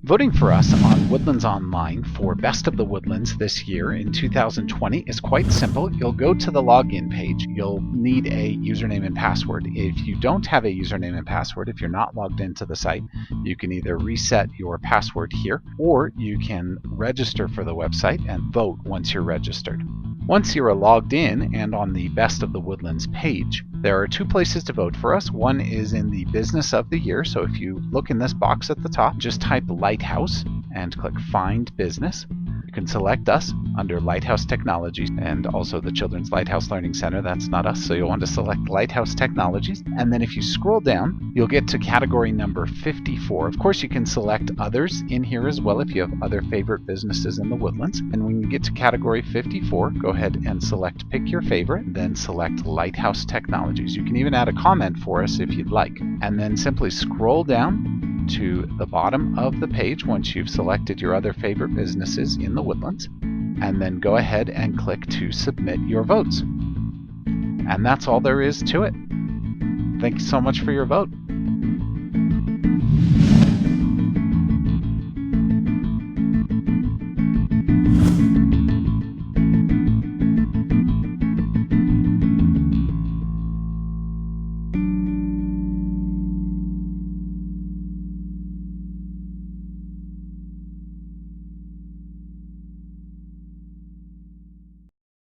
Voting for us on Woodlands Online for Best of the Woodlands this year in 2020 is quite simple. You'll go to the login page. You'll need a username and password. If you don't have a username and password, if you're not logged into the site, you can either reset your password here, or you can register for the website and vote once you're registered. Once you are logged in and on the Best of the Woodlands page, there are two places to vote for us. One is in the Business of the Year, so if you look in this box at the top, just type Lighthouse and click Find Business. You can select us under Lighthouse Technologies and also the Children's Lighthouse Learning Center. That's not us, so you'll want to select Lighthouse Technologies. And then if you scroll down, you'll get to category number 54. Of course, you can select others in here as well if you have other favorite businesses in the Woodlands. And when you get to category 54, go ahead and select Pick Your Favorite, and then select Lighthouse Technologies. You can even add a comment for us if you'd like. And then simply scroll down to the bottom of the page once you've selected your other favorite businesses in the Woodlands, and then go ahead and click to submit your votes. And that's all there is to it. Thank you so much for your vote.